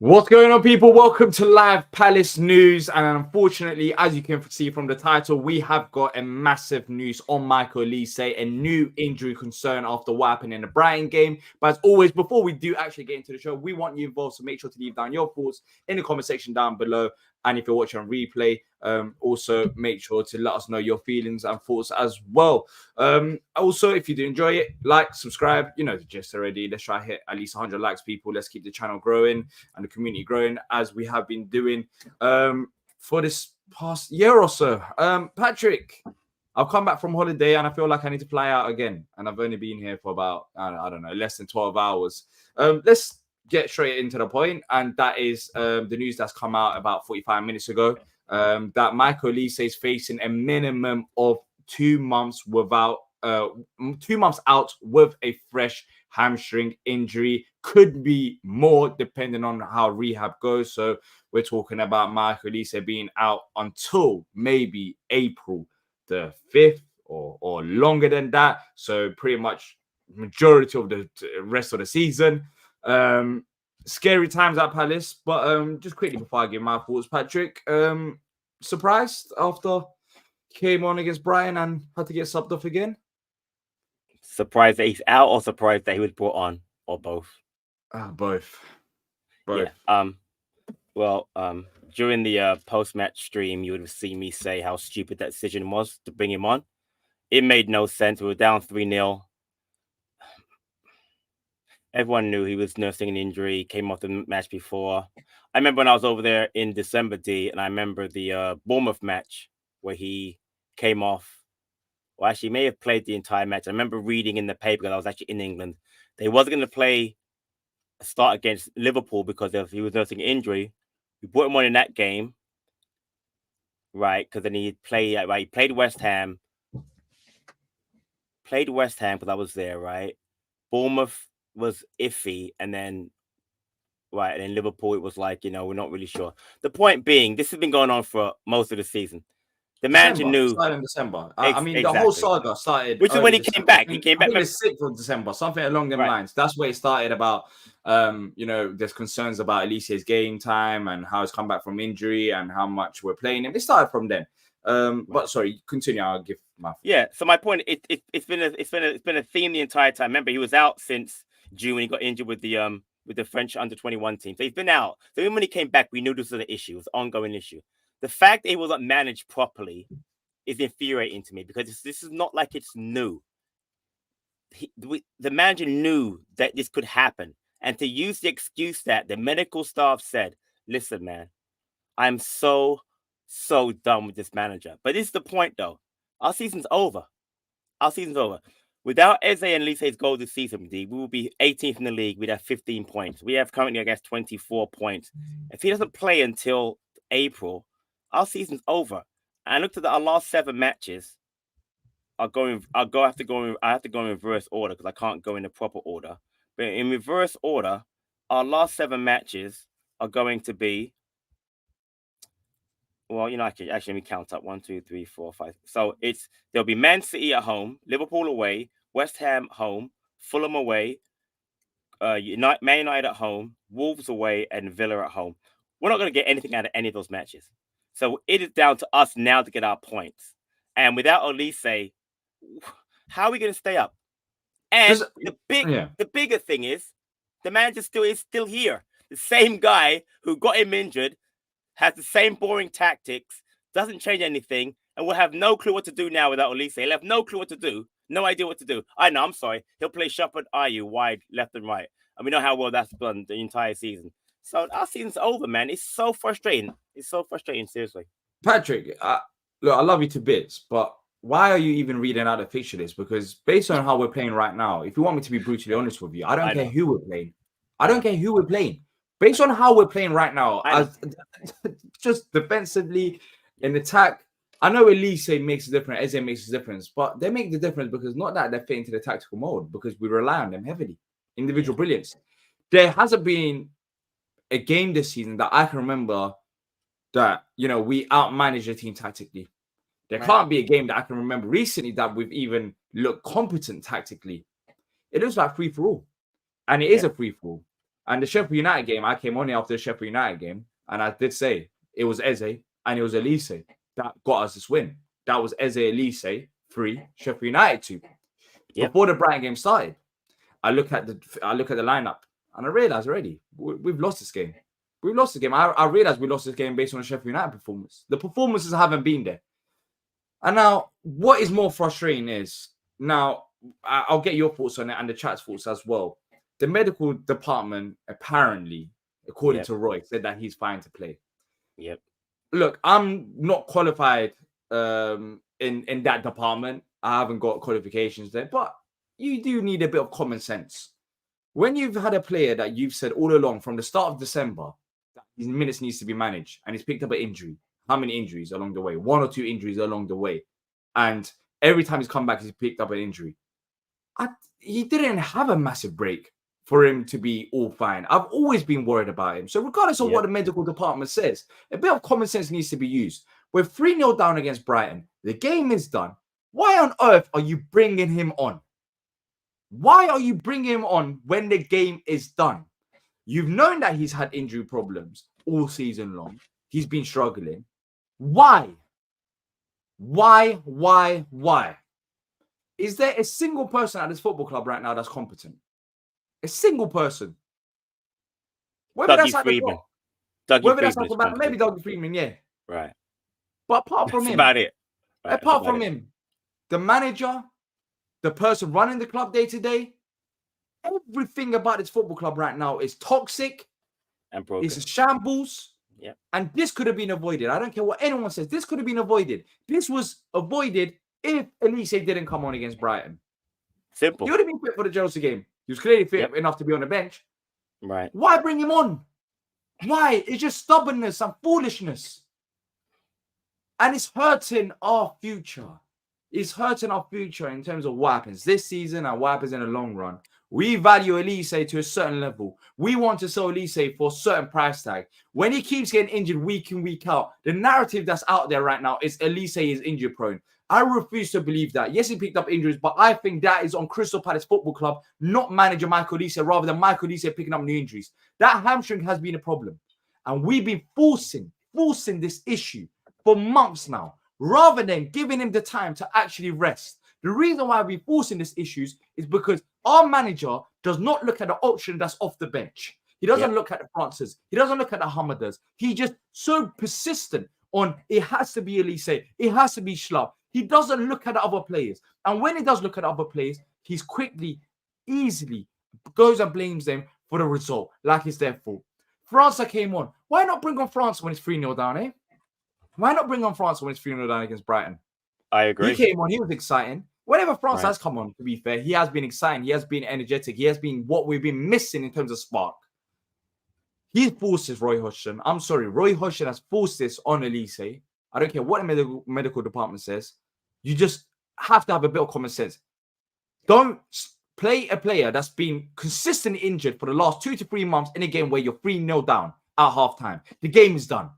What's going on, people? Welcome to Live Palace News. And unfortunately, as you can see from the title, we have got a massive news on Michael Olise, a new injury concern after what happened in the Brighton game. But as always, before we do actually get into the show, we want you involved, so make sure to leave down your thoughts in the comment section down below. And if you're watching on replay, also make sure to let us know your feelings and thoughts as well. Also, if you do enjoy it, like, subscribe. You know the gist already. Let's try to hit at least 100 likes, people. Let's keep the channel growing and the community growing as we have been doing for this past year or so. Patrick, I've come back from holiday and I feel like I need to fly out again. And I've only been here for about, I don't know, less than 12 hours. Let's get straight into the point, and that is the news that's come out about 45 minutes ago, that Michael Olise is facing a minimum of 2 months without 2 months out with a fresh hamstring injury. Could be more depending on how rehab goes. So we're talking about Michael Olise being out until maybe April the 5th or longer than that. So pretty much majority of the rest of the season. Scary times at Palace, but just quickly before I give my thoughts, Patrick, surprised after came on against Brighton and had to get subbed off again? Surprised that he's out, or surprised that he was brought on, or both? Both. Yeah. Well, during the post-match stream, you would have seen me say how stupid that decision was to bring him on. It made no sense. We were down 3-0. Everyone knew he was nursing an injury, came off the match before. I remember when I was over there in December, and I remember the Bournemouth match where he came off. Well, actually, he may have played the entire match. I remember reading in the paper, because I was actually in England, they wasn't going to start against Liverpool because he was nursing an injury. We brought him on in that game, right? Because then he played West Ham. Played West Ham because I was there, right? Bournemouth was iffy, and then Liverpool, it was like, we're not really sure. The point being, this has been going on for most of the season. The manager knew. Started in December. Exactly. The whole saga started. Which is when he came back. He came back. I think it was 6th of December, something along them lines. That's where it started about, there's concerns about Olise's game time and how he's come back from injury and how much we're playing him. It started from then. But sorry, continue. I'll give my. Yeah. So my point, it's been a theme the entire time. Remember, he was out since June when he got injured with the French under-21 team. So he's been out. So even when he came back, we knew this was an issue. It was an ongoing issue. The fact that he wasn't managed properly is infuriating to me, because this is not like it's new. The manager knew that this could happen. And to use the excuse that the medical staff said, listen, man, I'm so done with this manager. But this is the point, though. Our season's over. Without Eze and Olise's goal this season, we will be 18th in the league. We'd have 15 points. We have currently, I guess, 24 points. If he doesn't play until April, our season's over. And I looked at our last 7 matches. I have to go in reverse order because I can't go in the proper order. But in reverse order, our last 7 matches are going to be. Well, actually, let me count up 1, 2, 3, 4, 5. So there'll be Man City at home, Liverpool away, West Ham home, Fulham away, Man United at home, Wolves away, and Villa at home. We're not going to get anything out of any of those matches. So it is down to us now to get our points. And without Olise, how are we going to stay up? And the bigger thing is, the manager is still here. The same guy who got him injured has the same boring tactics, doesn't change anything, and will have no clue what to do now without Olise. He'll have no clue what to do, no idea what to do. I know, I'm sorry. He'll play Shepherd Ayew wide, left and right. And we know how well that's done the entire season. So our season's over, man. It's so frustrating. Seriously. Patrick, look, I love you to bits, but why are you even reading out the fixture list? Because based on how we're playing right now, if you want me to be brutally honest with you, I don't care who we're playing. I don't care who we're playing. Based on how we're playing right now, just defensively, in attack, I know Olise makes a difference, Eze makes a difference, but they make the difference because not that they're fit into the tactical mode, because we rely on them heavily. Individual brilliance. There hasn't been a game this season that I can remember that, we outmanaged the team tactically. There can't be a game that I can remember recently that we've even looked competent tactically. It looks like free-for-all. And it is a free-for-all. And the Sheffield United game, I came on here after the Sheffield United game, and I did say it was Eze and it was Olise that got us this win. That was Eze, Olise 3, Sheffield United 2. Yep. Before the Brighton game started, I look at the lineup and I realized already we've lost this game. We've lost the game. I realized we lost this game based on the Sheffield United performance. The performances haven't been there. And now, what is more frustrating is, now, I'll get your thoughts on it and the chat's thoughts as well. The medical department, apparently, according to Roy, said that he's fine to play. Yep. Look, I'm not qualified in that department. I haven't got qualifications there, but you do need a bit of common sense. When you've had a player that you've said all along from the start of December that his minutes needs to be managed and he's picked up an injury, how many injuries along the way? 1 or 2 injuries along the way. And every time he's come back, he's picked up an injury. He didn't have a massive break for him to be all fine. I've always been worried about him. So regardless of what the medical department says, a bit of common sense needs to be used. We're 3-0 down against Brighton. The game is done. Why on earth are you bringing him on? Why are you bringing him on when the game is done? You've known that he's had injury problems all season long. He's been struggling. Why? Why? Is there a single person at this football club right now that's competent? A single person? Whether that's at the top, whether that's at the back, maybe Dougie Freeman, yeah. Right. But apart from him, about it. Right, apart from him, the manager, the person running the club day to day, everything about this football club right now is toxic and broken. It's a shambles. Yeah. And this could have been avoided. I don't care what anyone says. This could have been avoided. This was avoided if Olise didn't come on against Brighton. Simple. He would have been fit for the Chelsea game. He was clearly fit enough to be on the bench. Right. Why bring him on? Why? It's just stubbornness and foolishness. And it's hurting our future. It's hurting our future in terms of what happens this season and what happens in the long run. We value Olise to a certain level. We want to sell Olise for a certain price tag. When he keeps getting injured week in, week out, the narrative that's out there right now is Olise is injury prone. I refuse to believe that. Yes, he picked up injuries, but I think that is on Crystal Palace Football Club, not manager Michael Olise, rather than Michael Olise picking up new injuries. That hamstring has been a problem. And we've been forcing this issue for months now, rather than giving him the time to actually rest. The reason why we're forcing these issues is because our manager does not look at the option that's off the bench. He doesn't look at the Francis. He doesn't look at the Hamadas. He's just so persistent on it has to be Olise. It has to be Schlapp. He doesn't look at the other players. And when he does look at the other players, he's easily goes and blames them for the result, like it's their fault. França came on. Why not bring on France when it's 3-0 down, eh? Why not bring on France when it's 3-0 down against Brighton? I agree. He came on. He was exciting. Whenever France has come on, to be fair, he has been exciting. He has been energetic. He has been what we've been missing in terms of spark. He forced this, Roy Hodgson. I'm sorry. Roy Hodgson has forced this on Olise. I don't care what the medical department says. You just have to have a bit of common sense. Don't play a player that's been consistently injured for the last 2 to 3 months in a game where you're 3-0 down at halftime. The game is done.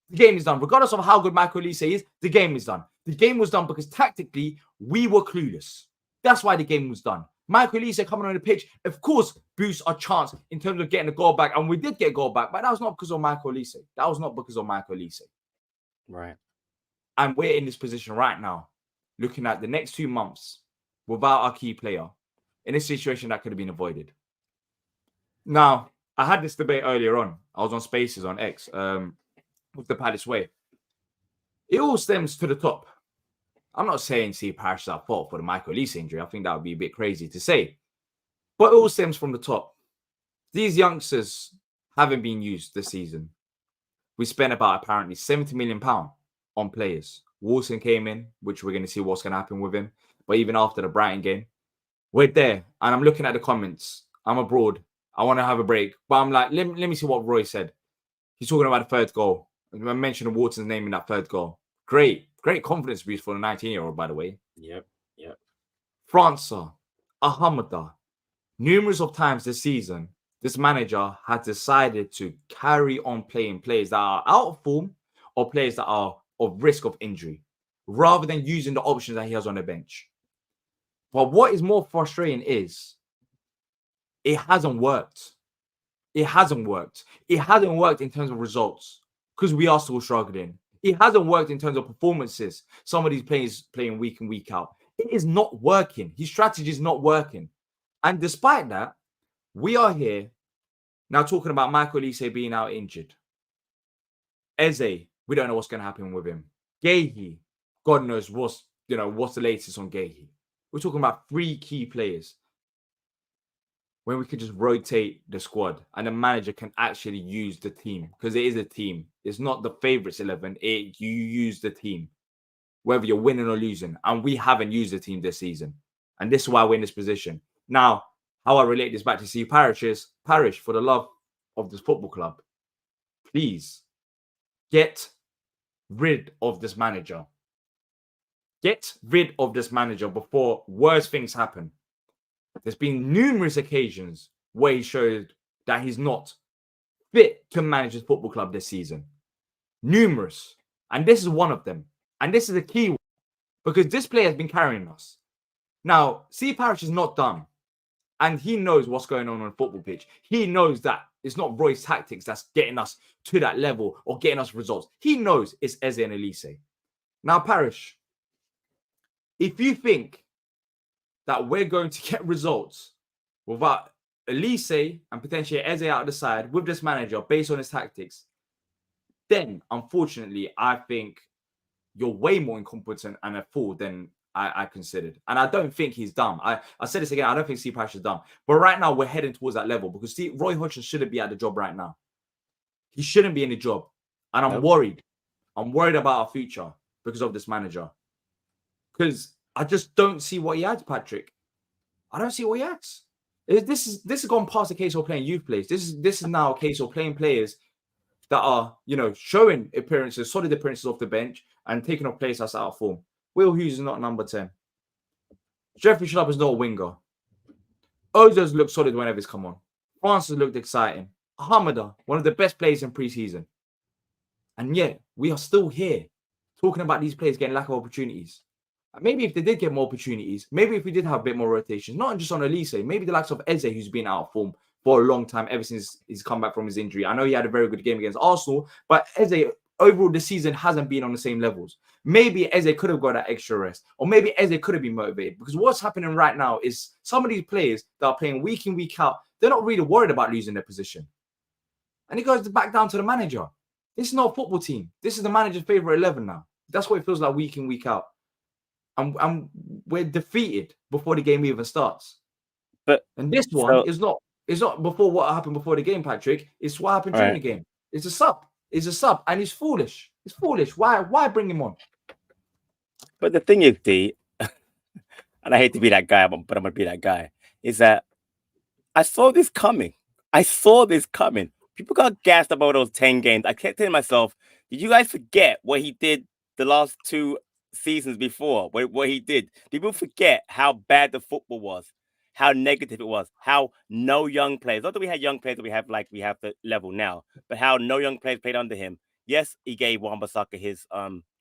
The game is done. Regardless of how good Michael Olise is, the game is done. The game was done because tactically, we were clueless. That's why the game was done. Michael Olise coming on the pitch, of course, boosts our chance in terms of getting a goal back. And we did get a goal back, but that was not because of Michael Olise. That was not because of Michael Olise. Right. And we're in this position right now, looking at the next 2 months without our key player in a situation that could have been avoided. Now, I had this debate earlier on. I was on Spaces on X with the Palace way. It all stems to the top. I'm not saying Steve Parish is at fault for the Michael Olise injury. I think that would be a bit crazy to say. But it all stems from the top. These youngsters haven't been used this season. We spent about apparently £70 million on players. Wilson came in, which we're going to see what's going to happen with him. But even after the Brighton game, we're there. And I'm looking at the comments. I'm abroad. I want to have a break. But I'm like, let me see what Roy said. He's talking about the third goal. I mentioned Watson's name in that third goal. Great confidence boost for the 19-year-old, by the way. Yep. França, Ahamada, numerous of times this season, this manager had decided to carry on playing players that are out of form or players that are of risk of injury, rather than using the options that he has on the bench. But what is more frustrating is it hasn't worked. It hasn't worked. It hasn't worked in terms of results because we are still struggling. It hasn't worked in terms of performances. Some of these players playing week in, week out. It is not working. His strategy is not working. And despite that, we are here now talking about Michael Olise being out injured. Eze, we don't know what's going to happen with him. Gahey, God knows what's the latest on Gahey. We're talking about 3 key players when we could just rotate the squad and the manager can actually use the team because it is a team. It's not the favorites 11. You use the team, whether you're winning or losing. And we haven't used the team this season. And this is why we're in this position. Now, how I relate this back to Steve Parish is, Parish, for the love of this football club, please get rid of this manager. Get rid of this manager before worse things happen. There's been numerous occasions where he showed that he's not fit to manage his football club this season. Numerous. And this is one of them. And this is a key one because this player has been carrying us. Now, Steve Parish is not done. And he knows what's going on the football pitch. He knows that it's not Roy's tactics that's getting us to that level or getting us results. He knows it's Eze and Olise. Now, Parish, if you think that we're going to get results without Olise and potentially Eze out of the side with this manager based on his tactics, then unfortunately, I think you're way more incompetent and a fool than I considered. And I don't think he's dumb. I said this again, I don't think Steve Parish is dumb. But right now, we're heading towards that level because Roy Hodgson shouldn't be at the job right now. He shouldn't be in the job. And I'm worried. I'm worried about our future because of this manager. Because I just don't see what he adds, Patrick. I don't see what he adds. This has gone past the case of playing youth players. This is now a case of playing players that are, showing appearances, solid appearances off the bench and taking a place that's out of form. Will Hughes is not number 10. Jeffrey Schlupp is not a winger. Ozo's looked solid whenever he's come on. Francis looked exciting. Hamada, one of the best players in pre-season. And yet, we are still here talking about these players getting lack of opportunities. Maybe if they did get more opportunities, maybe if we did have a bit more rotation, not just on Olise, maybe the likes of Eze, who's been out of form for a long time ever since he's come back from his injury. I know he had a very good game against Arsenal, but Eze, overall this season, hasn't been on the same levels. Maybe Eze could have got that extra rest, or maybe Eze could have been motivated, because what's happening right now is some of these players that are playing week in, week out, they're not really worried about losing their position. And it goes back down to the manager. This is not a football team. This is the manager's favorite 11 now. That's what it feels like week in, week out. And we're defeated before the game even starts. And this one is not before what happened before the game, Patrick. It's what happened during the game. It's a sub. It's a sub, and he's foolish. It's foolish. Why bring him on? But the thing is, D, and I hate to be that guy, but I'm gonna be that guy, is that I saw this coming. People got gassed about those 10 games. I kept telling myself, did you guys forget what he did the last 2 seasons before? What he did? Did people forget how bad the football was? How negative it was? How no young players, not that we had young players that we have the level now, but how no young players played under him. Yes, he gave Wan-Bissaka his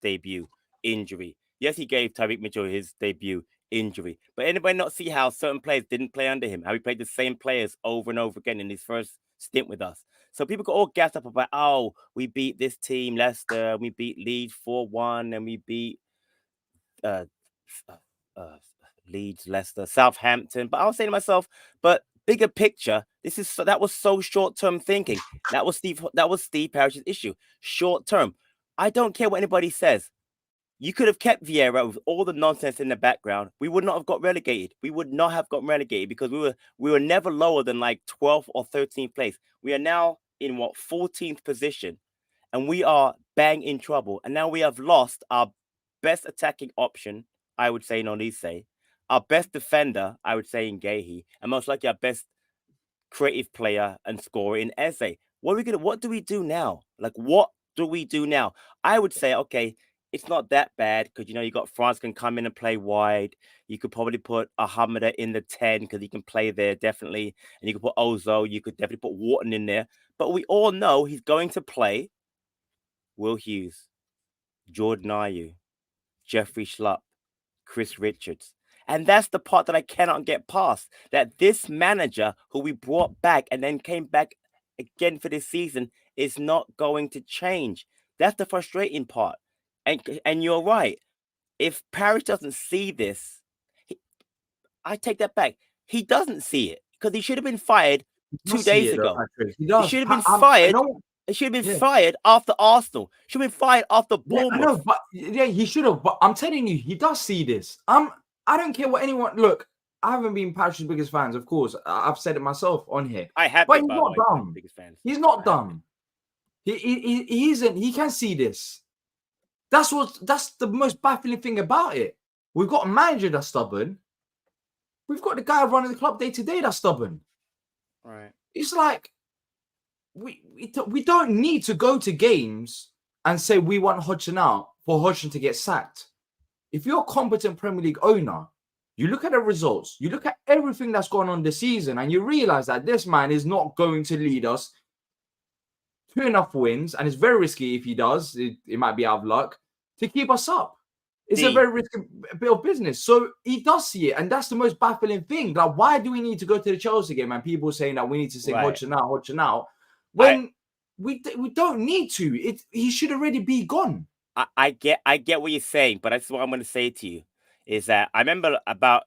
debut injury. Yes, he gave Tyreek Mitchell his debut injury. But anybody not see how certain players didn't play under him? How he played the same players over and over again in his first stint with us. So people got all gassed up about, oh, we beat this team, Leicester, we beat Leeds 4-1, and we beat Leeds, Leicester, Southampton. But I was saying to myself, but bigger picture, that was so short-term thinking. That was Steve Parish's issue. Short term. I don't care what anybody says. You could have kept Vieira with all the nonsense in the background. We would not have got relegated. We would not have gotten relegated because we were never lower than like 12th or 13th place. We are now in 14th position, and we are bang in trouble. And now we have lost our best attacking option, I would say, in Olise, our best defender, I would say, in Gahey, and most likely our best creative player and scorer in Eze. What do we do now? Like, what do we do now? I would say, okay, it's not that bad because, you got France can come in and play wide. You could probably put Hamada in the 10 because he can play there, definitely. And you could put Ozo. You could definitely put Wharton in there. But we all know he's going to play Will Hughes, Jordan Ayew, Jeffrey Schlupp, Chris Richards. And that's the part that I cannot get past. That this manager who we brought back and then came back again for this season is not going to change. That's the frustrating part. And you're right. If Parrish doesn't see this, I take that back. He doesn't see it because he should have been fired 2 days ago. He does. He should have been fired. He should have been fired after Arsenal. Should have been fired after Bournemouth. I know, but he should have. But I'm telling you, he does see this. I don't care what anyone. Look, I haven't been Parrish's biggest fans, of course. I've said it myself on here. I have, but he's not dumb. Biggest fans. He's not dumb. He isn't. He can see this. That's the most baffling thing about it. We've got a manager that's stubborn. We've got the guy running the club day to day that's stubborn. Right. It's like we don't need to go to games and say we want Hodgson out for Hodgson to get sacked. If you're a competent Premier League owner, you look at the results, you look at everything that's gone on this season, and you realize that this man is not going to lead us to enough wins, and it's very risky if he does. It might be out of luck to keep us up. It's a very risky bit of business. So he does see it, and that's the most baffling thing. Like, why do we need to go to the Chelsea game and people saying that we need to sing Hodgson out, when we don't need to? He should already be gone. I get what you're saying, but that's what I'm going to say to you is that I remember about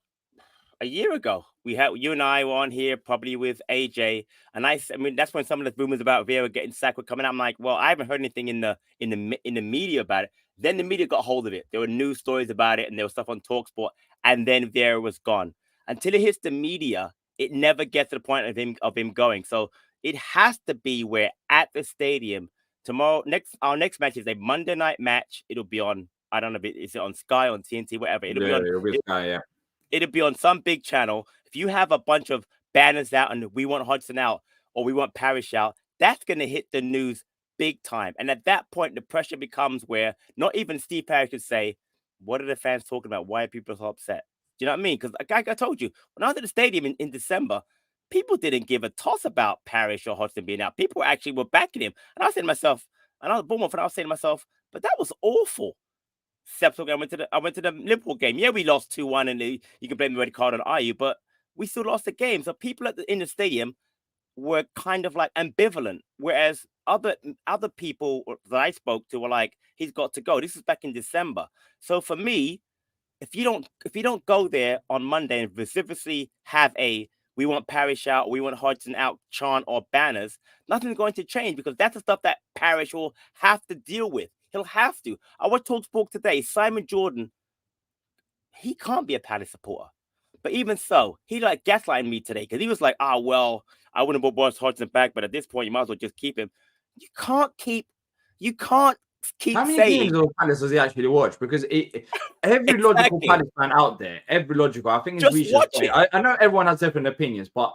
a year ago, you and I were on here probably with AJ, and I mean that's when some of the rumors about Vieira getting sacked were coming out. I'm like, well, I haven't heard anything in the media about it. Then the media got hold of it. There were news stories about it, and there was stuff on TalkSport, and then Vieira was gone. Until it hits the media, it never gets to the point of him going. So it has to be where at the stadium tomorrow. Our next match is a Monday night match. It'll be on. I don't know if is it on Sky, on TNT, whatever. It'll be Sky, yeah. It'll be on some big channel. If you have a bunch of banners out and we want Hodgson out or we want Parrish out, that's going to hit the news big time. And at that point, the pressure becomes where not even Steve Parrish could say, what are the fans talking about? Why are people so upset? Do you know what I mean? Because like I told you, when I was at the stadium in December, people didn't give a toss about Parrish or Hodgson being out. People actually were backing him. And I was saying to myself, and I was Bournemouth, and I was saying to myself, but that was awful. I went to the Liverpool game. Yeah, we lost 2-1, and you can blame the red card on Ayew, but we still lost the game. So people in the stadium were kind of like ambivalent, whereas other people that I spoke to were like, he's got to go. This is back in December. So for me, if you don't go there on Monday and vociferously have we want Parrish out, we want Hodgson out chant or banners, nothing's going to change because that's the stuff that Parrish will have to deal with. He'll have to. I watched TalkSport today. Simon Jordan, he can't be a Palace supporter. But even so, he like gaslighting me today because he was like, well, I wouldn't have brought Hodgson back, but at this point, you might as well just keep him. You can't keep How many saying... games of Palace does he actually watch? Because every logical Palace fan out there, I think it's just watch it. I know everyone has different opinions, but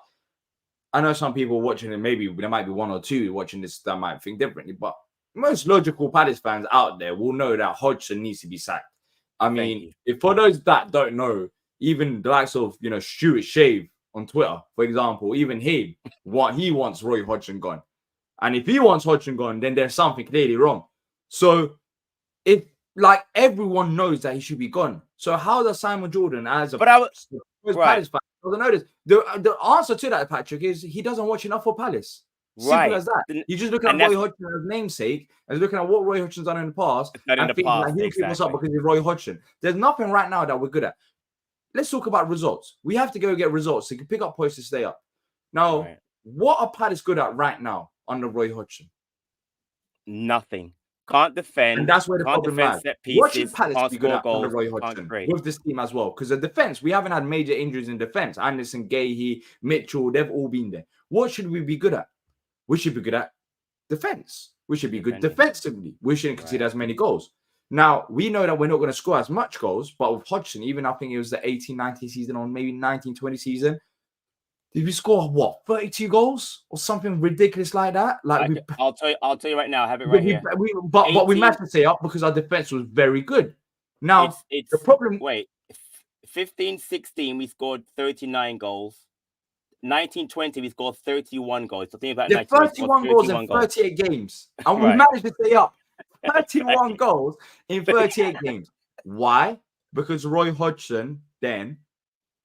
I know some people watching it, maybe there might be one or two watching this that might think differently, but most logical Palace fans out there will know that Hodgson needs to be sacked. I mean, if for those that don't know, even the likes of Stuart Shave on Twitter, for example, even he wants Roy Hodgson gone. And if he wants Hodgson gone, then there's something clearly wrong. So if like everyone knows that he should be gone. So how does Simon Jordan as a Palace fan doesn't know this? The answer to that, Patrick, is he doesn't watch enough for Palace. Simple as that. You're just looking at Roy Hodgson as namesake and looking at what Roy Hodgson's done in the past and thinking like he'll keep us up because he's Roy Hodgson. There's nothing right now that we're good at. Let's talk about results. We have to go get results so you can pick up points to stay up. Now, what are Palace good at right now under Roy Hodgson? Nothing. Can't defend. And that's where the problem lies. What should Palace be good at under Roy Hodgson with this team as well? Because the defense, we haven't had major injuries in defense. Anderson, Gahey, Mitchell, they've all been there. What should we be good at? We should be good at defense. We should be good defensively. We shouldn't concede as many goals. Now, we know that we're not going to score as much goals, but with Hodgson, even I think it was the 18-19 season or maybe 19-20 season, did we score, 32 goals or something ridiculous like that? I'll tell you right now. I have it right here. But we managed to stay up because our defense was very good. Now, it's the problem... Wait, 15-16, we scored 39 goals. 19-20, we scored 31 goals. So think about 31 goals in 38 games. And we managed to stay up. 31 goals in 38 games. Why? Because Roy Hodgson then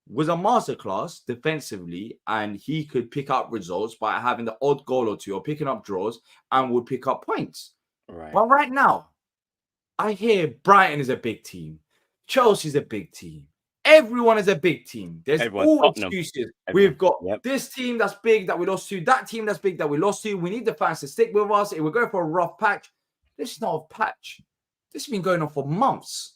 was a masterclass defensively, and he could pick up results by having the odd goal or two or picking up draws and would pick up points. Right. But right now, I hear Brighton is a big team. Chelsea's a big team. Everyone is a big team. There's all Tottenham. excuses. We've got this team that's big that we lost to, that team that's big that we lost to. We need the fans to stick with us. If we're going for a rough patch, this is not a patch. This has been going on for months.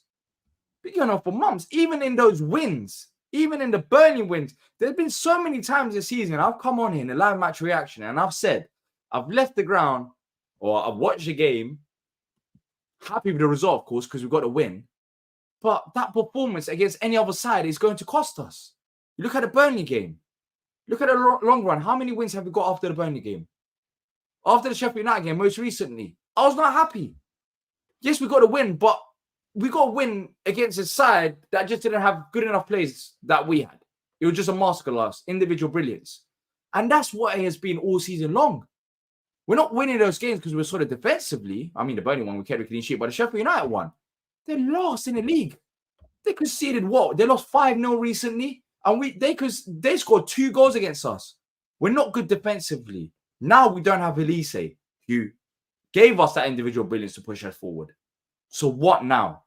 Even in those wins, even in the Burnley wins, there's been so many times this season I've come on here in a live match reaction and I've said, I've left the ground or I've watched the game, happy with the result, of course, because we've got to win. But that performance against any other side is going to cost us. You look at the Burnley game. Look at the long run. How many wins have we got after the Burnley game? After the Sheffield United game, most recently. I was not happy. Yes, we got to win, but we got to win against a side that just didn't have good enough players that we had. It was just a masterclass, individual brilliance. And that's what it has been all season long. We're not winning those games because we're sort of defensively. I mean, the Burnley one, we kept a clean sheet, but the Sheffield United one, they're lost in the league. They conceded what? They lost 5-0 recently, and they scored 2 goals against us. We're not good defensively. Now we don't have Olise, who gave us that individual brilliance to push us forward. So what now?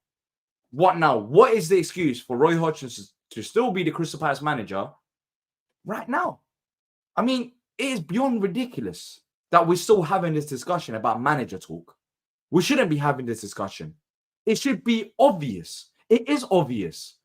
What now? What is the excuse for Roy Hodgson to still be the Crystal Palace manager right now? I mean, it is beyond ridiculous that we're still having this discussion about manager talk. We shouldn't be having this discussion. It should be obvious. It is obvious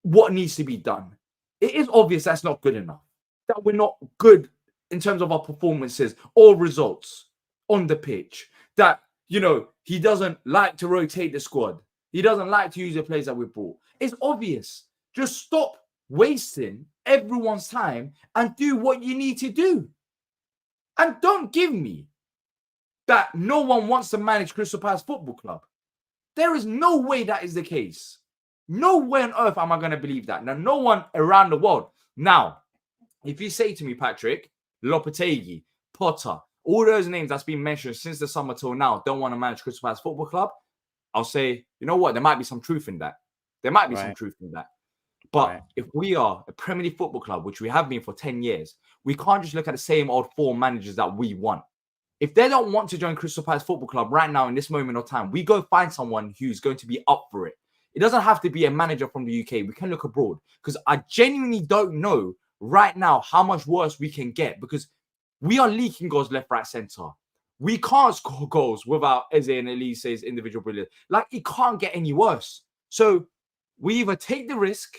what needs to be done. It is obvious that's not good enough. That we're not good in terms of our performances or results on the pitch. That, he doesn't like to rotate the squad. He doesn't like to use the players that we brought. It's obvious. Just stop wasting everyone's time and do what you need to do. And don't give me that no one wants to manage Crystal Palace Football Club. There is no way that is the case. No way on earth am I going to believe that. Now, no one around the world. Now, if you say to me, Patrick, Lopetegui, Potter, all those names that's been mentioned since the summer till now don't want to manage Crystal Palace Football Club, I'll say, you know what? There might be some truth in that. But if we are a Premier League football club, which we have been for 10 years, we can't just look at the same old 4 managers that we want. If they don't want to join Crystal Palace Football Club right now in this moment of time, we go find someone who's going to be up for it. It doesn't have to be a manager from the UK. We can look abroad because I genuinely don't know right now how much worse we can get because we are leaking goals left, right, centre. We can't score goals without Eze and Olise's individual brilliance. Like, it can't get any worse. So we either take the risk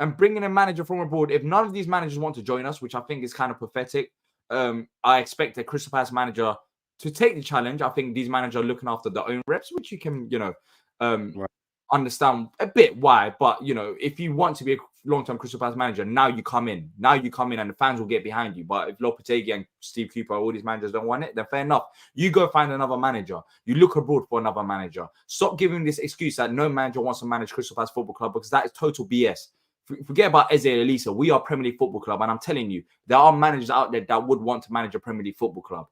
and bring in a manager from abroad. If none of these managers want to join us, which I think is kind of pathetic, I expect a Crystal Palace manager to take the challenge. I think these managers are looking after their own reps, which you can, understand a bit why. But, if you want to be a long-term Crystal Palace manager, now you come in and the fans will get behind you. But if Lopetegui and Steve Cooper, all these managers don't want it, then fair enough. You go find another manager. You look abroad for another manager. Stop giving this excuse that no manager wants to manage Crystal Palace Football Club because that is total BS. Forget about Eze and Olise. We are Premier League Football Club. And I'm telling you, there are managers out there that would want to manage a Premier League Football Club.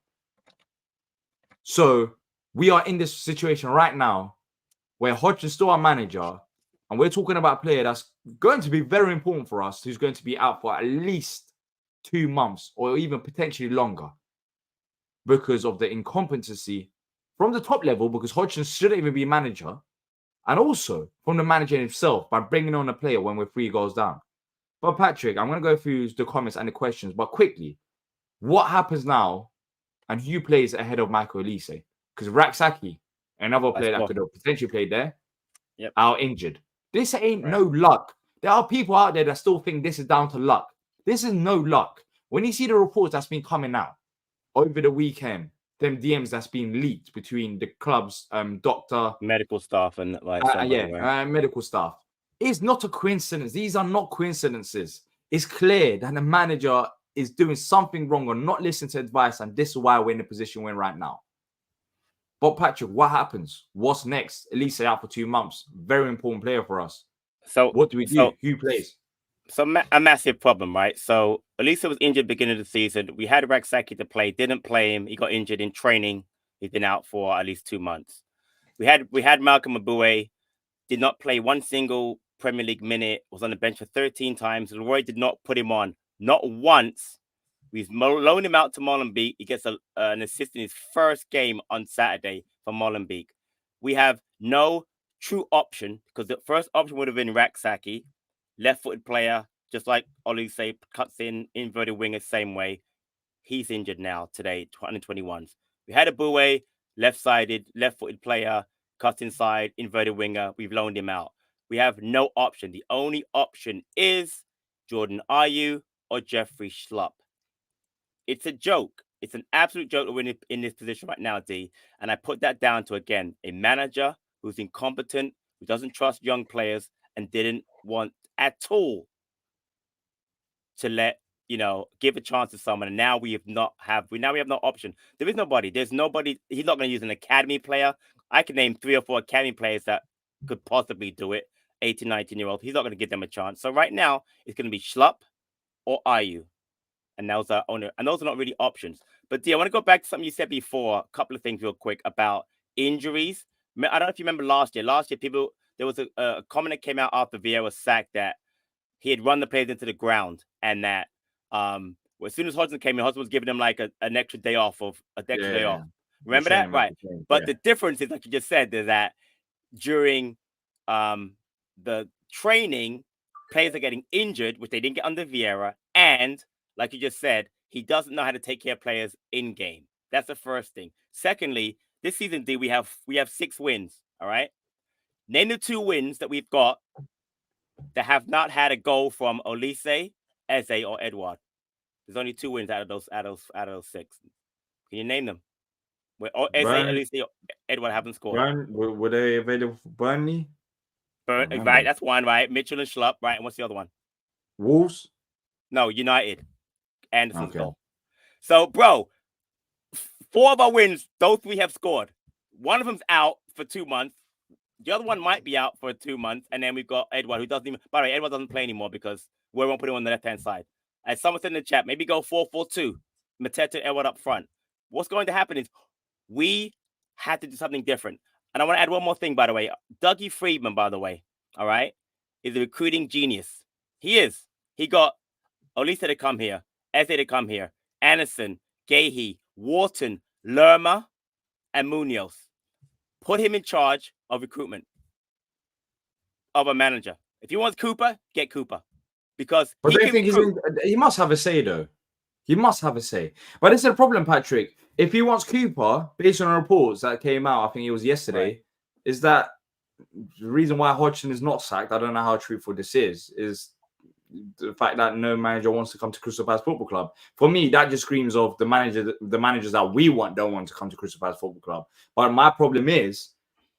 So we are in this situation right now where Hodgson's still our manager. And we're talking about a player that's going to be very important for us, who's going to be out for at least 2 months or even potentially longer because of the incompetency from the top level, because Hodgson shouldn't even be manager. And also from the manager himself by bringing on a player when we're 3 goals down. But Patrick, I'm going to go through the comments and the questions. But quickly, what happens now and who plays ahead of Michael Olise? Because Raksaki, another player that could have potentially played there, are injured. This ain't no luck. There are people out there that still think this is down to luck. This is no luck. When you see the reports that's been coming out over the weekend, them DMs that's been leaked between the club's doctor, medical staff, and medical staff. It's not a coincidence. These are not coincidences. It's clear that the manager is doing something wrong or not listening to advice, and this is why we're in the position we're in right now. But Patrick, what happens? What's next? Olise out for 2 months. Very important player for us. So what do we do? Who plays? So a massive problem, right? So Olise was injured beginning of the season. We had Raksaki to play, didn't play him. He got injured in training. He's been out for at least 2 months. We had Malcolm Abue, did not play one single Premier League minute, was on the bench for 13 times. Leroy did not put him on, not once. We've loaned him out to Molenbeek. He gets an assist in his first game on Saturday for Molenbeek. We have no true option because the first option would have been Raksaki, left-footed player, just like Olise cuts in, inverted winger, same way. He's injured now today, 2021s. We had a Boué, left-sided, left-footed player, cut inside, inverted winger. We've loaned him out. We have no option. The only option is Jordan Ayew or Jeffrey Schlupp. It's a joke. It's an absolute joke that we're in this position right now, D. And I put that down to, again, a manager who's incompetent, who doesn't trust young players, and didn't want at all to give a chance to someone. And now we have no option. There is nobody. There's nobody. He's not going to use an academy player. I can name 3 or 4 academy players that could possibly do it. 18, 19-year-olds. He's not going to give them a chance. So right now, it's going to be Schlupp or Ayew. And those are not really options. But D, I want to go back to something you said before. A couple of things real quick about injuries. I don't know if you remember last year. There was a comment that came out after Vieira was sacked that he had run the players into the ground, and that as soon as Hodgson came in, Hodgson was giving them like an extra day off Remember that? Right. But the difference is, like you just said, is that during the training, players are getting injured, which they didn't get under Vieira, and like you just said, he doesn't know how to take care of players in game. That's the first thing. Secondly, this season, D, we have 6 wins. All right. Name the 2 wins that we've got that have not had a goal from Olise, Eze, or Edouard. There's only 2 wins out of those 6. Can you name them? Where Eze, Olise, or Edouard haven't scored. Were they available for Burnley? Right, that's one, right? Mitchell and Schlupp, right? And what's the other one? Wolves? No, United. Anderson's goal. So, bro, 4 of our wins, those 3 have scored. One of them's out for 2 months. The other one might be out for 2 months. And then we've got Edouard, who doesn't even... By the way, Edouard doesn't play anymore because we won't put him on the left-hand side. As someone said in the chat, maybe go 4-4-2. Mateta, Edouard up front. What's going to happen is we had to do something different. And I want to add one more thing, by the way. Dougie Friedman, by the way, all right, is a recruiting genius. He is. He got Olise to come here, Eze to come here, Anderson, Gahey, Wharton, Lerma, and Munoz. Put him in charge of recruitment of a manager. If he wants Cooper, get Cooper. Because he must have a say, though. He must have a say. But this is the problem, Patrick. If he wants Cooper, based on reports that came out, I think it was yesterday, right, is that the reason why Hodgson is not sacked, I don't know how truthful this is the fact that no manager wants to come to Crystal Palace Football Club. For me, that just screams of the managers that we want don't want to come to Crystal Palace Football Club. But my problem is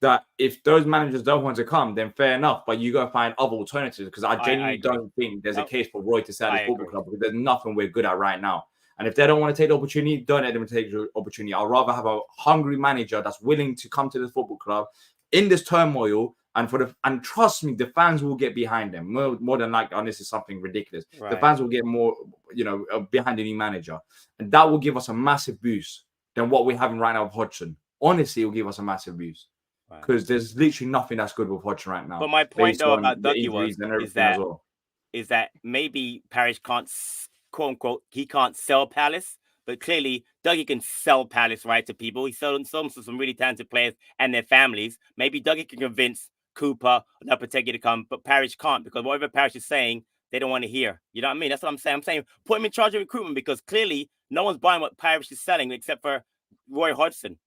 that if those managers don't want to come, then fair enough. But you got to find other alternatives, because I genuinely don't think there's a case for Roy to stay at the football club, because there's nothing we're good at right now. And if they don't want to take the opportunity, don't let them take the opportunity. I'd rather have a hungry manager that's willing to come to the football club in this turmoil. And trust me, the fans will get behind them more than likely. And this is something ridiculous. Right. The fans will get more, behind the new manager, and that will give us a massive boost than what we're having right now with Hodgson. Honestly, it will give us a massive boost, because there's literally nothing that's good with Hodgson right now. But my point though about Dougie is that maybe Parish can't, quote unquote, he can't sell Palace. But clearly, Dougie can sell Palace, right, to people. He's selling some really talented players and their families. Maybe Dougie can convince Cooper, Lopetegui to come, but Parish can't, because whatever Parish is saying, they don't want to hear. You know what I mean? That's what I'm saying. I'm saying put him in charge of recruitment, because clearly no one's buying what Parish is selling except for Roy Hodgson.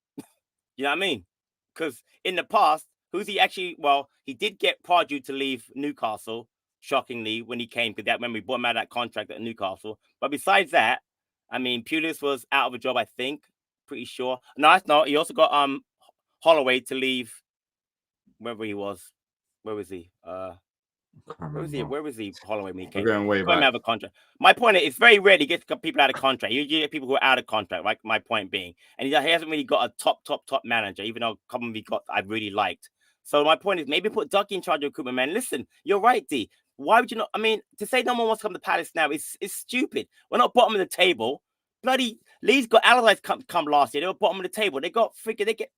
You know what I mean? Because in the past, who's he actually? Well, he did get Pardew to leave Newcastle, shockingly, when he came, because when we bought him out of that contract at Newcastle. But besides that, I mean, Pulis was out of a job, I think. Pretty sure. No, he also got Holloway to leave. Wherever he was, where was he? Where was he? Holloway when he came. Going way back. Have a contract. My point is, it's very rare to get people out of contract. You get people who are out of contract, right? My point being, and he hasn't really got a top manager, even though a couple of them I really liked. So my point is, maybe put Dougie in charge of recruitment, man. Listen, you're right, D. Why would you not? I mean, to say no one wants to come to Palace now is stupid. We're not bottom of the table. Bloody Leeds got Allardyce come last year. They were bottom of the table. They get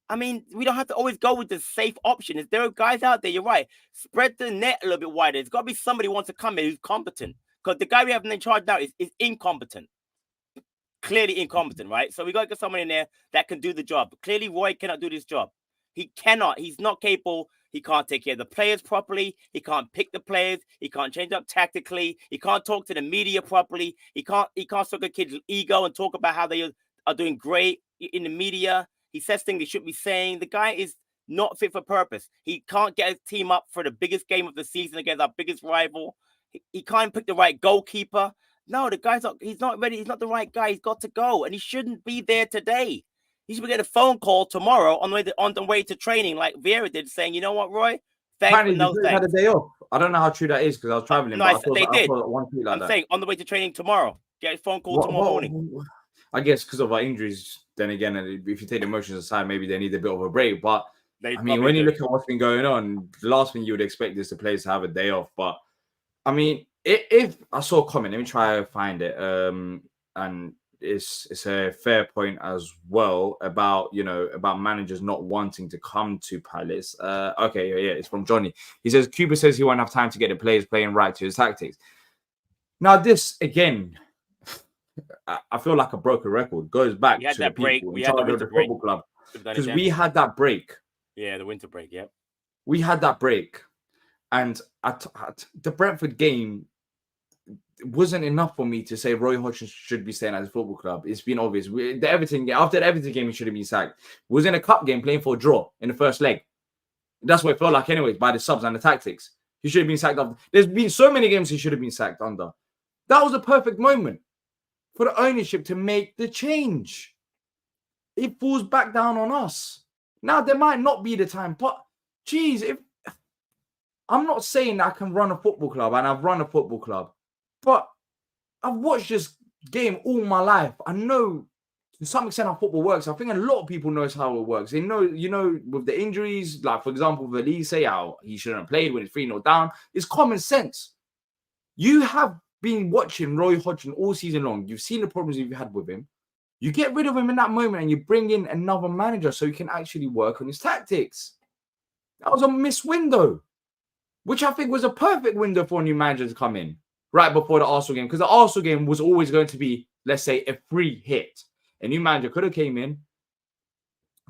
I mean, we don't have to always go with the safe option. If there are guys out there, you're right. Spread the net a little bit wider. There's got to be somebody who wants to come in who's competent. Because the guy we have in charge now is incompetent. Clearly incompetent, right? So we got to get someone in there that can do the job. Clearly, Roy cannot do this job. He cannot. He's not capable. He can't take care of the players properly. He can't pick the players. He can't change up tactically. He can't talk to the media properly. He can't stroke a kid's ego and talk about how they are doing great in the media. He says things he shouldn't be saying. The guy is not fit for purpose. He can't get his team up for the biggest game of the season against our biggest rival. He can't pick the right goalkeeper. No, the guy's not. He's not ready. He's not the right guy. He's got to go, and he shouldn't be there today. He should be getting a phone call tomorrow on the way to training, like Vieira did, saying, "You know what, Roy? Thanks, but no thanks." Had a day off. I don't know how true that is because I was traveling. No, they did. I'm saying on the way to training tomorrow. Get a phone call tomorrow morning. I guess because of our injuries. Then again, if you take the emotions aside, maybe they need a bit of a break. But I mean, when you look at what's been going on, the last thing you would expect is the players to have a day off. But I mean, if I saw a comment, let me try to find it. And it's a fair point as well about managers not wanting to come to Palace. Okay, yeah, it's from Johnny. He says Cuba says he won't have time to get the players playing right to his tactics. Now, this again, I feel like a broken record. Goes back to the people in charge of the football club because we had that break. Yeah, the winter break. Yeah, we had that break, and at the Brentford game. It wasn't enough for me to say Roy Hodgson should be staying at the football club. It's been obvious. After the Everton game, he should have been sacked. It was in a cup game playing for a draw in the first leg. That's what it felt like anyways, by the subs and the tactics. He should have been sacked after. There's been so many games he should have been sacked under. That was a perfect moment for the ownership to make the change. It falls back down on us. Now, there might not be the time, but geez, I'm not saying that I can run a football club, and I've run a football club. But I've watched this game all my life. I know to some extent how football works. I think a lot of people knows how it works. They know, with the injuries, like for example, with Olise, how he shouldn't have played when it's 3-0 down. It's common sense. You have been watching Roy Hodgson all season long. You've seen the problems you've had with him. You get rid of him in that moment and you bring in another manager so he can actually work on his tactics. That was a missed window, which I think was a perfect window for a new manager to come in. Right before the Arsenal game, because the Arsenal game was always going to be, let's say, a free hit. A new manager could have came in,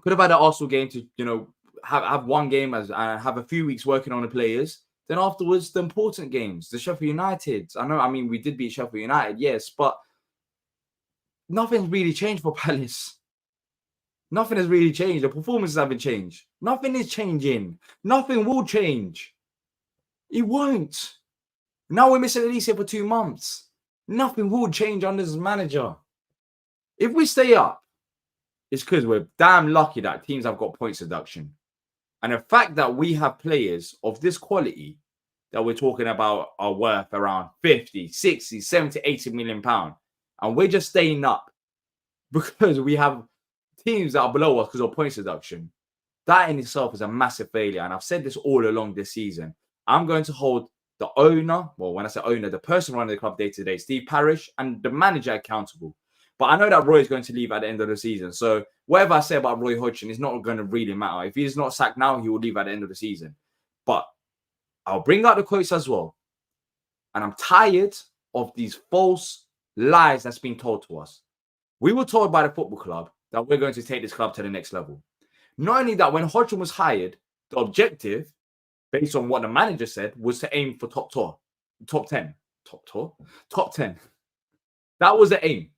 could have had the Arsenal game to, have one game and have a few weeks working on the players. Then afterwards, the important games, the Sheffield United. We did beat Sheffield United, yes, but nothing's really changed for Palace. Nothing has really changed. The performances haven't changed. Nothing is changing. Nothing will change. It won't. Now we're missing Olise for 2 months. Nothing will change under this manager. If we stay up, it's because we're damn lucky that teams have got points deduction. And the fact that we have players of this quality that we're talking about are worth around 50, 60, 70, 80 million pounds. And we're just staying up because we have teams that are below us because of points deduction. That in itself is a massive failure. And I've said this all along this season. I'm going to hold the owner, well, when I say owner, the person running the club day to day, Steve Parish, and the manager accountable. But I know that Roy is going to leave at the end of the season. So whatever I say about Roy Hodgson is not going to really matter. If he's not sacked now, he will leave at the end of the season. But I'll bring out the quotes as well. And I'm tired of these false lies that's been told to us. We were told by the football club that we're going to take this club to the next level. Not only that, when Hodgson was hired, the objective, based on what the manager said, was to aim for top 10. That was the aim.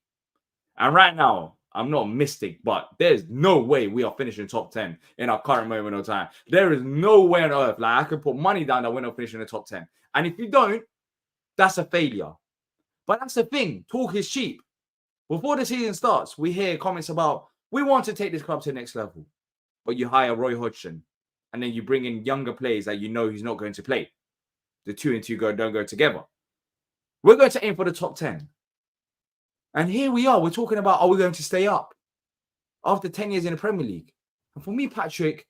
And right now, I'm not a mystic, but there's no way we are finishing top 10 in our current moment of time. There is no way on earth. Like, I could put money down that we're not finishing the top 10. And if you don't, that's a failure. But that's the thing. Talk is cheap. Before the season starts, we hear comments about, we want to take this club to the next level. But you hire Roy Hodgson. And then you bring in younger players that you know he's not going to play. The 2 and 2 don't go together. We're going to aim for the top 10. And here we are. We're talking about, are we going to stay up after 10 years in the Premier League? And for me, Patrick,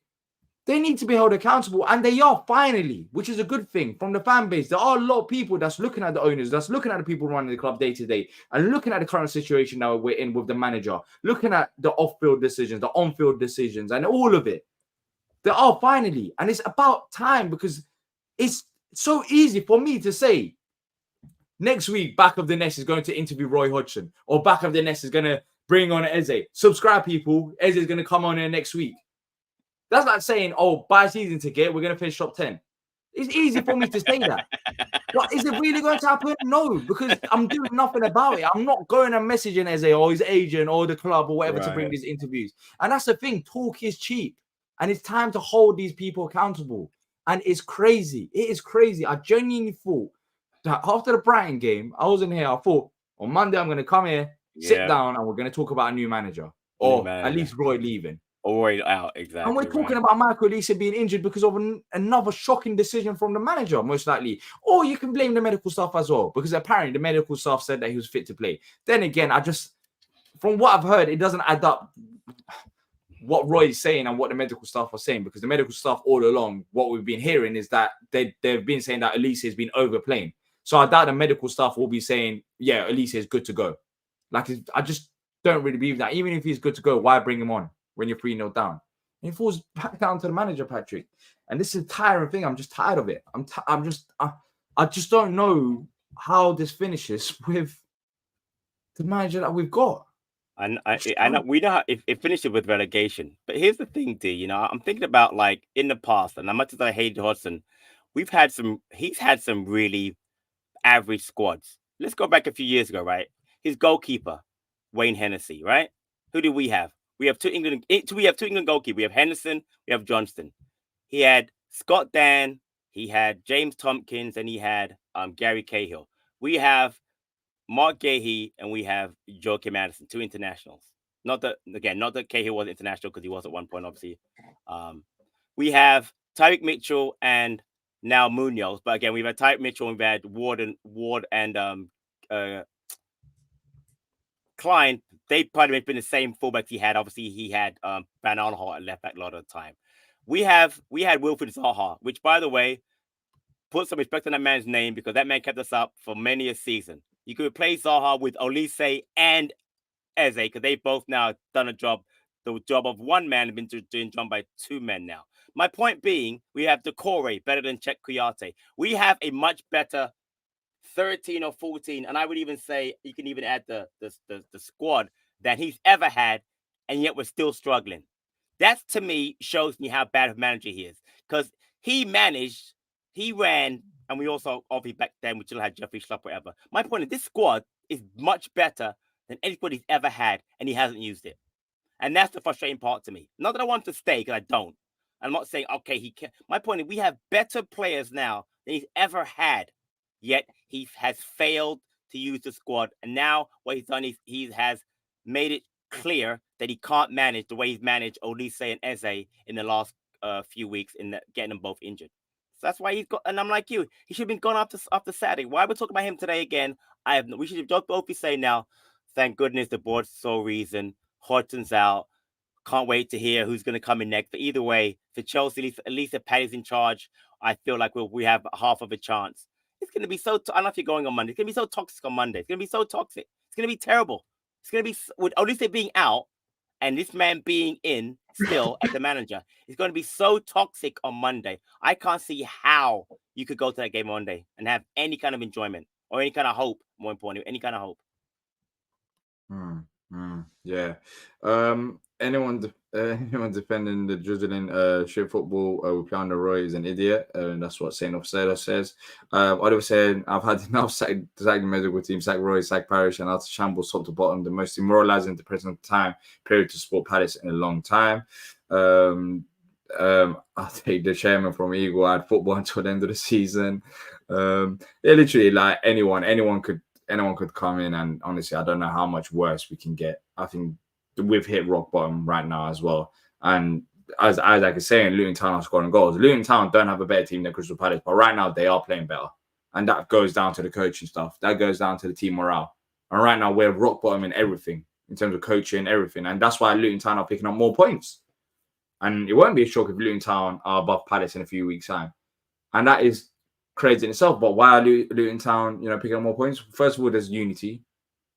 They need to be held accountable, and they are finally, which is a good thing from the fan base. There are a lot of people that's looking at the owners, that's looking at the people running the club day to day, and looking at the current situation that we're in with the manager, looking at the off-field decisions, the on-field decisions, and all of it. They are finally, and it's about time, because it's so easy for me to say next week, Back of the Nest is going to interview Roy Hodgson, or Back of the Nest is going to bring on Eze. Subscribe, people. Eze is going to come on here next week. That's like saying, oh, buy a season ticket, we're going to finish top 10. It's easy for me to say that. But is it really going to happen? No, because I'm doing nothing about it. I'm not going and messaging Eze or his agent or the club or whatever to bring these interviews. And that's the thing. Talk is cheap. And it's time to hold these people accountable. And it's crazy. It is crazy. I genuinely thought that after the Brighton game, I wasn't here. I thought on Monday, I'm going to come here, sit down, and we're going to talk about a new manager. Or at least Roy leaving. Or Roy out, exactly. And we're talking about Michael Olise being injured because of another shocking decision from the manager, most likely. Or you can blame the medical staff as well, because apparently the medical staff said that he was fit to play. Then again, from what I've heard, it doesn't add up what Roy is saying and what the medical staff are saying, because the medical staff all along, what we've been hearing is that they've been saying that Olise has been overplaying. So I doubt the medical staff will be saying, yeah, Olise is good to go. Like, I just don't really believe that. Even if he's good to go, why bring him on when you're 3-0 down? And it falls back down to the manager, Patrick. And this is a tiring thing. I'm just tired of it. I just don't know how this finishes with the manager that we've got. And we know it finishes with relegation. But here's the thing, D. I'm thinking about, like, in the past, and as much as I hate Hodgson, he's had some really average squads. Let's go back a few years ago, right? His goalkeeper, Wayne Hennessy, right? Who do we have? We have two England goalkeepers. We have Henderson, we have Johnston. He had Scott Dan, he had James Tompkins, and he had Gary Cahill. We have Mark Gahey, and we have Joachim Anderson, 2 internationals. Not that Cahill was international, because he was at one point, obviously. We have Tyreek Mitchell and now Munoz, but again, we've had Tyreek Mitchell and we've had Ward and Klein. They probably been the same fullbacks he had. Obviously, he had Van Aanholt at left back a lot of the time. We had Wilfried Zaha, which, by the way, put some respect on that man's name, because that man kept us up for many a season. You could replace Zaha with Olise and Eze, because they both now done a job. The job of one man has been doing done by 2 men now. My point being, we have Decore better than Czech Kouyaté. We have a much better 13 or 14, and I would even say you can even add the squad that he's ever had, and yet we're still struggling. That, to me, shows me how bad of a manager he is, because he ran, and we also, obviously back then, we still had Jeffrey Schlupp, whatever. My point is, this squad is much better than anybody's ever had, and he hasn't used it. And that's the frustrating part to me. Not that I want to stay, because I don't. I'm not saying, okay, he can't. My point is, we have better players now than he's ever had, yet he has failed to use the squad. And now what he's done is he has made it clear that he can't manage the way he's managed Olise and Eze in the last few weeks, in getting them both injured. So that's why he's got. And I'm like you, he should have been gone after Saturday. Why are we talking about him today again? We should have both be saying now, thank goodness the board saw reason. Hodgson's out. Can't wait to hear who's going to come in next. But either way, for Chelsea, at least if Paddy's in charge, I feel like we have half of a chance. It's going to be so. I don't know if you're going on Monday. It's going to be so toxic on Monday. It's going to be so toxic. It's going to be terrible. It's going to be, with Olise being out and this man being in still as the manager, it's going to be so toxic on Monday. I can't see how you could go to that game Monday and have any kind of enjoyment or any kind of hope. More importantly, any kind of hope. Yeah. Anyone defending the drizzling shit football we play under Roy is an idiot. That's what Saint Offsado says. Oliver said, I've had enough sack the medical team, sack Roy, sack Parish, and out to shambles top to bottom. The most demoralizing, depressing time period to support Palace in a long time. I'll take the chairman from Eagle Eyed Football until the end of the season. Literally, like anyone could come in, and honestly, I don't know how much worse we can get. I think we've hit rock bottom right now as well. And as I was saying, Luton Town are scoring goals. Luton Town don't have a better team than Crystal Palace, but right now they are playing better. And that goes down to the coaching stuff. That goes down to the team morale. And right now we're rock bottom in everything, in terms of coaching, everything. And that's why Luton Town are picking up more points. And it won't be a shock if Luton Town are above Palace in a few weeks' time. And that is crazy in itself. But why are Luton Town, picking up more points? First of all, there's unity.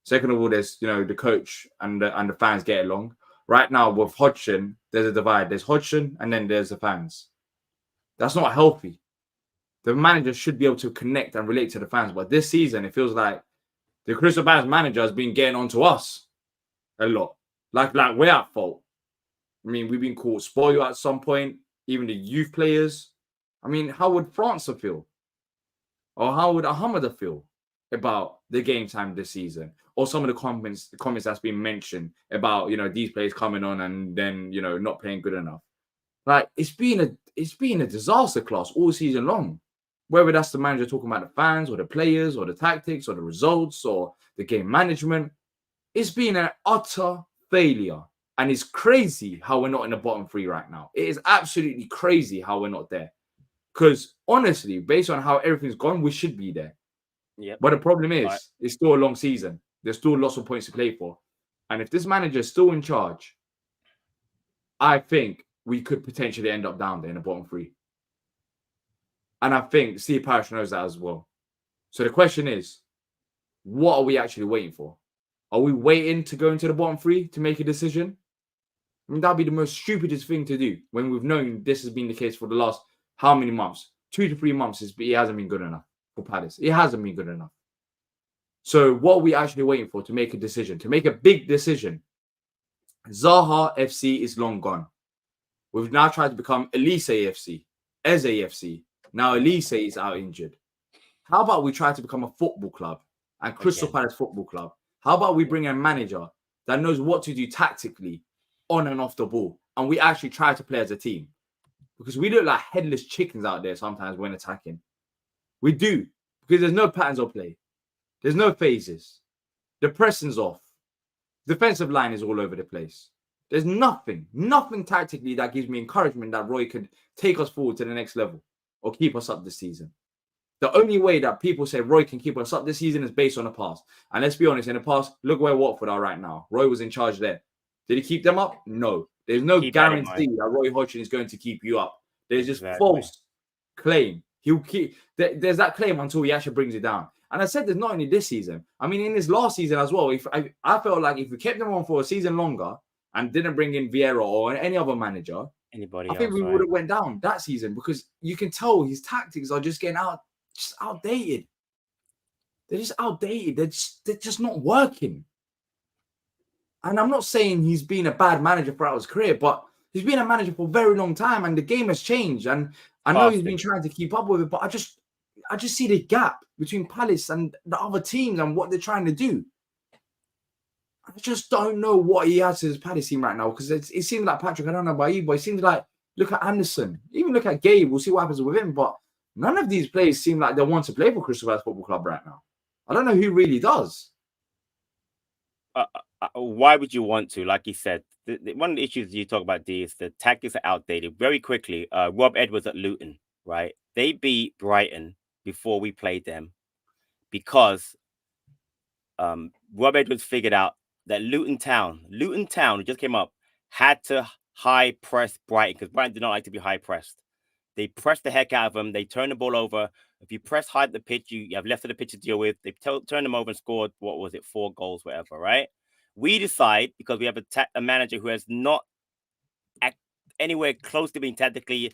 Second of all, there's the coach and the fans get along. Right now with Hodgson, there's a divide. There's Hodgson and then there's the fans. That's not healthy. The manager should be able to connect and relate to the fans. But this season, it feels like the Crystal Palace manager has been getting onto us a lot. Like we're at fault. I mean, we've been called spoiled at some point. Even the youth players. I mean, how would France feel? Or how would Ahmada feel about the game time this season? Or some of the comments that's been mentioned about, these players coming on and then, not playing good enough. Like, it's been a disaster class all season long. Whether that's the manager talking about the fans or the players or the tactics or the results or the game management, it's been an utter failure. And it's crazy how we're not in the bottom three right now. It is absolutely crazy how we're not there. Because honestly, based on how everything's gone, we should be there. Yep. But the problem is, it's still a long season. There's still lots of points to play for. And if this manager is still in charge, I think we could potentially end up down there in the bottom three. And I think Steve Parish knows that as well. So the question is, what are we actually waiting for? Are we waiting to go into the bottom three to make a decision? I mean, that'd be the most stupidest thing to do when we've known this has been the case for the last how many months? 2 to 3 months. It hasn't been good enough for Palace. It hasn't been good enough. So what are we actually waiting for to make a decision, to make a big decision? Zaha FC is long gone. We've now tried to become Olise FC, Eze FC. Now Olise is out injured. How about we try to become a football club and Crystal Palace Football Club? How about we bring a manager that knows what to do tactically on and off the ball, and we actually try to play as a team? Because we look like headless chickens out there sometimes when attacking. We do, because there's no patterns of play. There's no phases. The pressing's off. Defensive line is all over the place. There's nothing tactically that gives me encouragement that Roy could take us forward to the next level or keep us up this season. The only way that people say Roy can keep us up this season is based on the past. And let's be honest, in the past, look where Watford are right now. Roy was in charge there. Did he keep them up? No. There's no guarantee that Roy Hodgson is going to keep you up. There's just false claim. He'll keep. There's that claim until he actually brings it down. And I said there's not only this season. I mean, in this last season as well, I felt like if we kept them on for a season longer and didn't bring in Vieira or any other manager, I think we would have went down that season, because you can tell his tactics are just getting outdated. They're just outdated. They're just not working. And I'm not saying he's been a bad manager throughout his career, but he's been a manager for a very long time, and the game has changed. And I know he's been trying to keep up with it, but I just see the gap between Palace and the other teams and what they're trying to do. I just don't know what he has to his Palace team right now, because it seems like, Patrick, I don't know about you, but it seems like, look at Anderson, even look at Gabe, we'll see what happens with him, but none of these players seem like they want to play for Crystal Palace Football Club right now. I don't know who really does. Why would you want to? Like you said, one of the issues you talk about, D, is the tactics are outdated. Very quickly, Rob Edwards at Luton, right? They beat Brighton before we played them because Rob Edwards figured out that Luton Town, who just came up, had to high press Brighton, because Brighton did not like to be high pressed. They pressed the heck out of them. They turned the ball over. If you press high at the pitch, you have left of the pitch to deal with. They turned them over and scored, 4 goals, whatever, right? We decide, because we have a manager who has not anywhere close to being tactically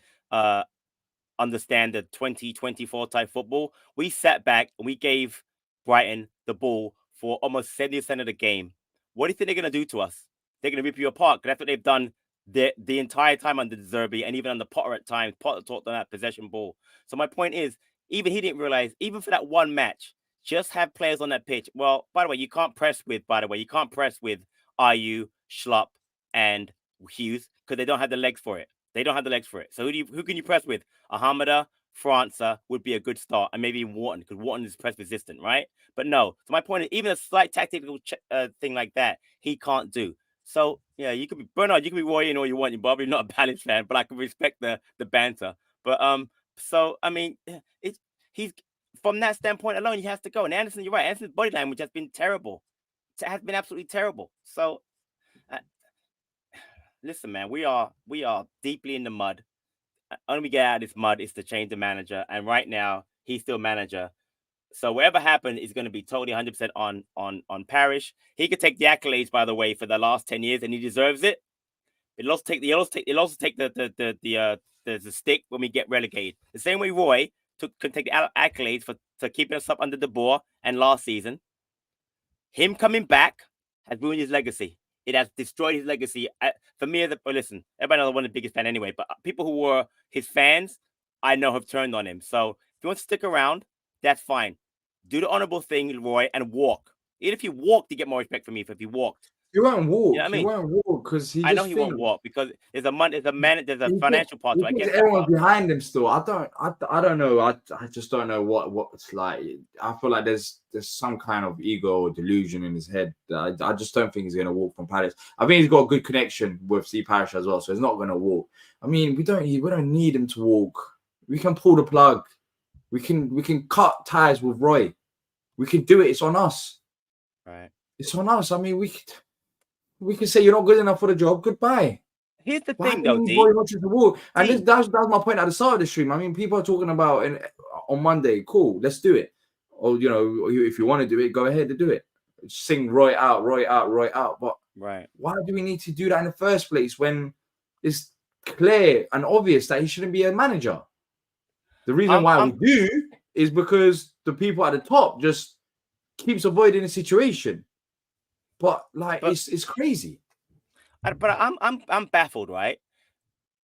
understand the 2024 type football, we sat back and we gave Brighton the ball for almost 70% of the game. What do you think they're going to do to us? They're going to rip you apart, because that's what they've done the entire time under De Zerbi, and even under Potter at times. Potter taught them that possession ball. So my point is, even he didn't realize, even for that one match, just have players on that pitch. Well, by the way, you can't press with Ayew, Schlupp, and Hughes, because they don't have the legs for it. So who can you press with? Ahmada, França would be a good start, and maybe Wharton, because Wharton is press resistant, right? But no. So my point is, even a slight tactical thing like that, he can't do. So yeah, you could be Bernard, you can be worrying all you want. You're probably not a Palace fan, but I can respect the banter. But so I mean, he's from that standpoint alone, he has to go. And Anderson, you're right. Anderson's body language has been terrible. It has been absolutely terrible. So listen, man, we are deeply in the mud. Only we get out of this mud is to change the manager, and right now he's still manager. So whatever happened is going to be totally 100% on Parish. He could take the accolades, by the way, for the last 10 years, and he deserves it. He'll also take the stick when we get relegated. The same way Roy can take the accolades for keeping us up under the ball and last season. Him coming back has ruined his legacy. It has destroyed his legacy. For me, listen, everybody knows I'm one of the biggest fans anyway, but people who were his fans, I know have turned on him. So if you want to stick around, that's fine. Do the honorable thing, Roy, and walk. Even if you walked, you get more respect from me if you walked. He won't walk. You know what I mean? He won't walk because I know he won't walk because there's a financial part to it. I get that everyone's part. behind him still. I don't know. I just don't know what it's like. I feel like there's some kind of ego or delusion in his head. I just don't think he's gonna walk from Palace. I think he's got a good connection with C Parish as well, so he's not gonna walk. I mean, we don't need him to walk. We can pull the plug. We can cut ties with Roy. We can do it. It's on us. Right. It's on us. I mean, we can say you're not good enough for the job. Goodbye. Here's the thing, though, D. And that's my point at the start of the stream. I mean, people are talking about on Monday. Cool, let's do it. Or if you want to do it, go ahead to do it. Sing Roy out, Roy out, Roy out. But right, why do we need to do that in the first place when it's clear and obvious that he shouldn't be a manager? The reason why we do is because the people at the top just keeps avoiding the situation. But it's crazy. But I'm baffled, right?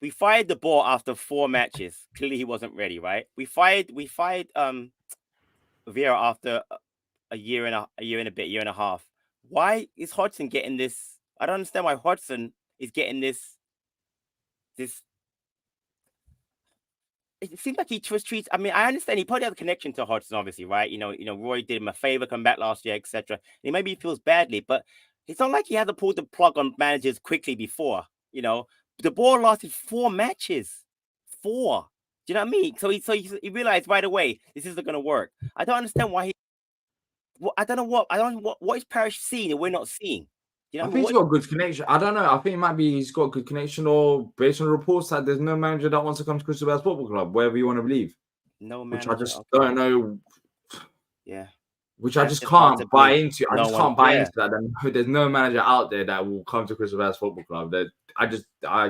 We fired the ball after 4 matches. Clearly, he wasn't ready, right? We fired Vieira after a year and a half. Why is Hodgson getting this? I don't understand why Hodgson is getting this. It seems like he just treats. I mean, I understand he probably has a connection to Hodgson, obviously, right? Roy did him a favor, come back last year, etc. Maybe he feels badly, but it's not like he hasn't pulled the plug on managers quickly before. The ball lasted 4 matches. 4. Do you know what I mean? So he realized right away this isn't going to work. I don't understand why I don't know what is Parish seeing that we're not seeing. I think he's got a good connection. I don't know. I think it might be he's got a good connection, or based on reports that there's no manager that wants to come to Crystal Palace Football Club, whatever you want to believe. No manager. Which I just don't know. Yeah. Which I just can't buy into. I just can't buy into that. There's no manager out there that will come to Crystal Palace Football Club.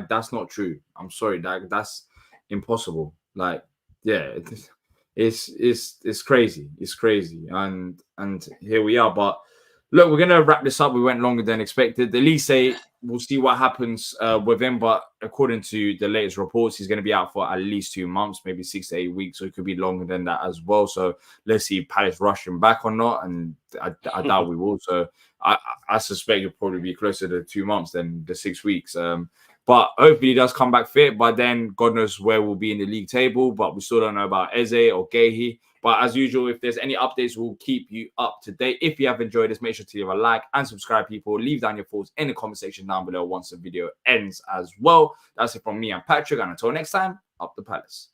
That's not true. I'm sorry. That's impossible. It's crazy. It's crazy. And here we are. But look, we're gonna wrap this up. We went longer than expected. Olise, we'll see what happens with him. But according to the latest reports, he's going to be out for at least 2 months, maybe 6 to 8 weeks. So it could be longer than that as well. So let's see if Palace rush him back or not. And I doubt we will. So I suspect he'll probably be closer to 2 months than the 6 weeks. But hopefully he does come back fit. But then God knows where we'll be in the league table. But we still don't know about Eze or Gehi. But as usual, if there's any updates, we'll keep you up to date. If you have enjoyed this, make sure to leave a like and subscribe, people. Leave down your thoughts in the comment section down below once the video ends as well. That's it from me and Patrick. And until next time, up the Palace.